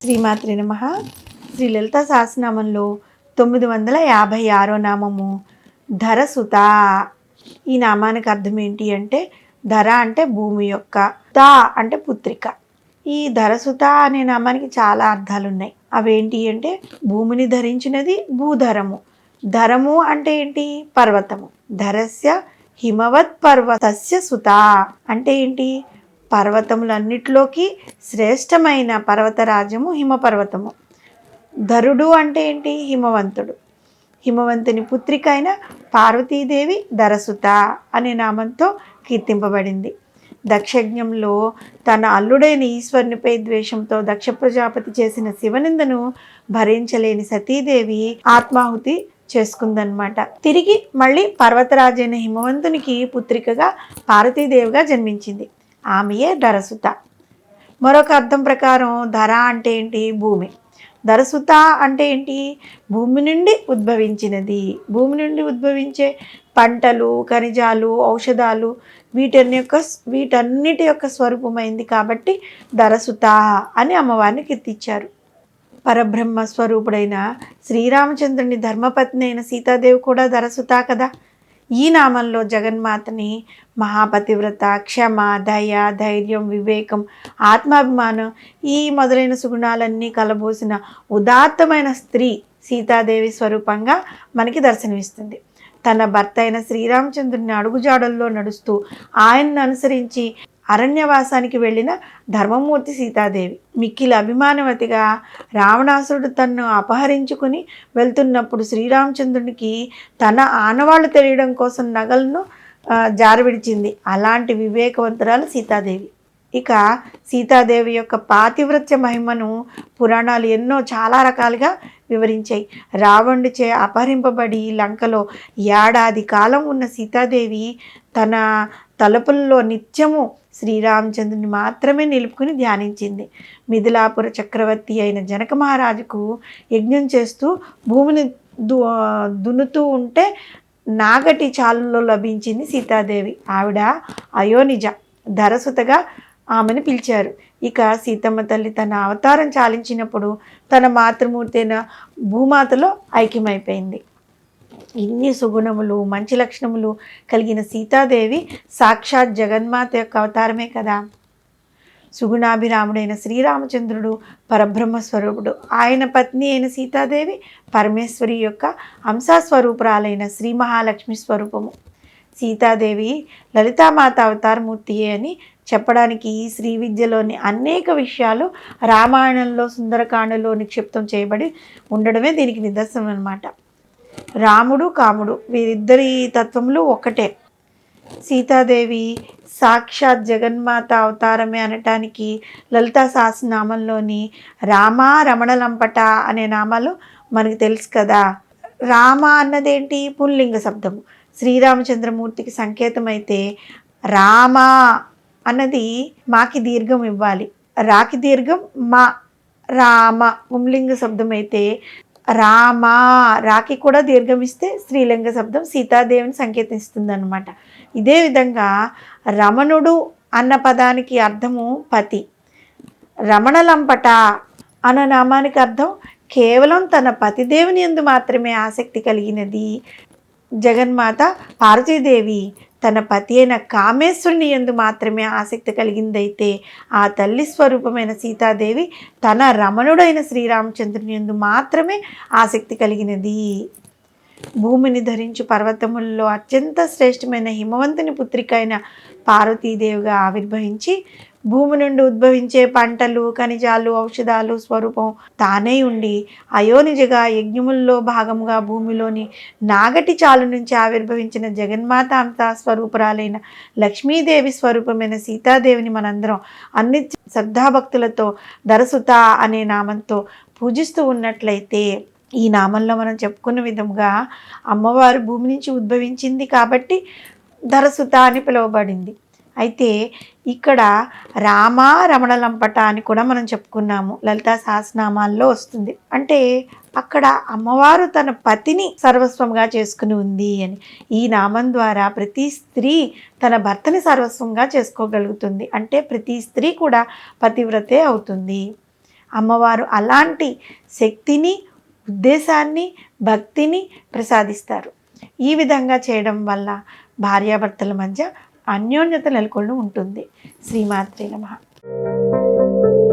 శ్రీమాత్రే నమః. శ్రీ లలితా సహస్రనామంలో 956 నామము ధరసుత. ఈ నామానికి అర్థం ఏంటి అంటే, ధర అంటే భూమి యొక్క, తా అంటే పుత్రిక. ఈ ధరసుత అనే నామానికి చాలా అర్థాలు ఉన్నాయి. అవేంటి అంటే, భూమిని ధరించినది భూధరము. ధరము అంటే ఏంటి? పర్వతము. ధరస్య హిమవత్ పర్వతస్య సుత అంటే ఏంటి? పర్వతములన్నిటిలోకి శ్రేష్టమైన పర్వతరాజ్యము హిమపర్వతము. ధరుడు అంటే ఏంటి? హిమవంతుడు. హిమవంతుని పుత్రిక అయిన పార్వతీదేవి ధరసుత అనే నామంతో కీర్తింపబడింది. దక్షయజ్ఞంలో తన అల్లుడైన ఈశ్వరునిపై ద్వేషంతో దక్ష ప్రజాపతి చేసిన శివనిందను భరించలేని సతీదేవి ఆత్మాహుతి చేసుకుందనమాట. తిరిగి మళ్ళీ పర్వతరాజైన హిమవంతునికి పుత్రికగా పార్వతీదేవిగా జన్మించింది. ఆమెయే ధరసుత. మరొక అర్థం ప్రకారం ధర అంటే ఏంటి? భూమి. ధరసుత అంటే ఏంటి? భూమి నుండి ఉద్భవించినది. భూమి నుండి ఉద్భవించే పంటలు, ఖనిజాలు, ఔషధాలు వీటన్నిటి యొక్క స్వరూపమైంది కాబట్టి ధరసుత అని అమ్మవారిని కీర్తించారు. పరబ్రహ్మ స్వరూపుడైన శ్రీరామచంద్రుని ధర్మపత్ని అయిన సీతాదేవి కూడా ధరసుత కదా. ఈ నామంలో జగన్మాతని మహాపతివ్రత, క్షమ, దయ, ధైర్యం, వివేకం, ఆత్మాభిమానం ఈ మొదలైన సుగుణాలన్నీ కలబోసిన ఉదాత్తమైన స్త్రీ సీతాదేవి స్వరూపంగా మనకి దర్శనమిస్తుంది. తన భర్త అయిన శ్రీరామచంద్రుని అడుగుజాడల్లో నడుస్తూ ఆయన్ను అనుసరించి అరణ్యవాసానికి వెళ్ళిన ధర్మమూర్తి సీతాదేవి. మిక్కిలి అభిమానవతిగా రావణాసురుడు తన్ను అపహరించుకుని వెళ్తున్నప్పుడు శ్రీరామచంద్రునికి తన ఆనవాళ్లు తెలియడం కోసం నగలను జారవిడిచింది. అలాంటి వివేకవంతురాలు సీతాదేవి. ఇక సీతాదేవి యొక్క పాతివ్రత్య మహిమను పురాణాలు ఎన్నో చాలా రకాలుగా వివరించాయి. రావణుడిచే అపహరింపబడి లంకలో ఏడాది కాలం ఉన్న సీతాదేవి తన తలుపుల్లో నిత్యము శ్రీరామచంద్రుని మాత్రమే నిలుపుకుని ధ్యానించింది. మిథిలాపుర చక్రవర్తి అయిన జనక మహారాజుకు యజ్ఞం చేస్తూ భూమిని దున్నుతూ ఉంటే నాగటి చాలులో లభించింది సీతాదేవి. ఆవిడ అయోనిజ ధరసుతగా ఆమెను పిలిచారు. ఇక సీతమ్మ తల్లి తన అవతారం చాలించినప్పుడు తన మాతృమూర్తి అయిన భూమాతలో ఐక్యమైపోయింది. ఇన్ని సుగుణములు, మంచి లక్షణములు కలిగిన సీతాదేవి సాక్షాత్ జగన్మాత యొక్క అవతారమే కదా. సుగుణాభిరాముడైన శ్రీరామచంద్రుడు పరబ్రహ్మ స్వరూపుడు. ఆయన పత్ని అయిన సీతాదేవి పరమేశ్వరి యొక్క అంశాస్వరూపురాలైన శ్రీ మహాలక్ష్మి స్వరూపము. సీతాదేవి లలితామాత అవతారమూర్తియే అని చెప్పడానికి శ్రీ విద్యలోని అనేక విషయాలు రామాయణంలో సుందరకాండలో నిక్షిప్తం చేయబడి ఉండడమే దీనికి నిదర్శనం అన్నమాట. రాముడు, కాముడు వీరిద్దరి తత్వములు ఒక్కటే. సీతాదేవి సాక్షాత్ జగన్మాత అవతారమే అనటానికి లలితా సహస్రనామంలోని రామ, రమణలంపట అనే నామాలు మనకు తెలుసు కదా. రామ అన్నదేంటి? పుల్లింగ శబ్దము. శ్రీరామచంద్రమూర్తికి సంకేతం అయితే రామ అన్నది మాకి దీర్ఘం ఇవ్వాలి. రాకి దీర్ఘం మా. రామ పుంలింగ శబ్దం అయితే రామ రాకి కూడా దీర్ఘం ఇస్తే స్త్రీలింగ శబ్దం సీతాదేవిని సంకేతిస్తుంది అన్నమాట. ఇదే విధంగా రమణుడు అన్న పదానికి అర్థము పతి. రమణలంపట అన్న నామానికి అర్థం కేవలం తన పతిదేవుని యందు మాత్రమే ఆసక్తి కలిగినది. జగన్మాత పార్వతీదేవి తన పతి అయిన కామేశ్వరుని యందు మాత్రమే ఆసక్తి కలిగిందైతే ఆ తల్లి స్వరూపమైన సీతాదేవి తన రమణుడైన శ్రీరామచంద్రుని యందు మాత్రమే ఆసక్తి కలిగినది. భూమిని ధరించు పర్వతములలో అత్యంత శ్రేష్టమైన హిమవంతుని పుత్రిక అయిన పార్వతీదేవిగా ఆవిర్భవించి భూమి నుండి ఉద్భవించే పంటలు, ఖనిజాలు, ఔషధాలు స్వరూపం తానే ఉండి అయోనిజగా యజ్ఞముల్లో భాగంగా భూమిలోని నాగటి చాలు నుంచి ఆవిర్భవించిన జగన్మాత అంతా స్వరూపురాలైన లక్ష్మీదేవి స్వరూపమైన సీతాదేవిని మనందరం అన్ని శ్రద్ధాభక్తులతో ధరసుత అనే నామంతో పూజిస్తూ ఉన్నట్లయితే ఈ నామంలో మనం చెప్పుకున్న విధంగా అమ్మవారు భూమి నుంచి ఉద్భవించింది కాబట్టి ధరసుత అని పిలువబడింది. అయితే ఇక్కడ రామ, రమణలంపట అని కూడా మనం చెప్పుకున్నాము. లలితా సహస్రనామాల్లో వస్తుంది. అంటే అక్కడ అమ్మవారు తన పతిని సర్వస్వంగా చేసుకుని ఉంది అని. ఈ నామం ద్వారా ప్రతి స్త్రీ తన భర్తని సర్వస్వంగా చేసుకోగలుగుతుంది. అంటే ప్రతి స్త్రీ కూడా పతివ్రతే అవుతుంది. అమ్మవారు అలాంటి శక్తిని, ఉద్దేశాన్ని, భక్తిని ప్రసాదిస్తారు. ఈ విధంగా చేయడం వల్ల భార్యాభర్తల మధ్య అన్యోన్యత నెలకొని ఉంటుంది. శ్రీమాత్రే నమః.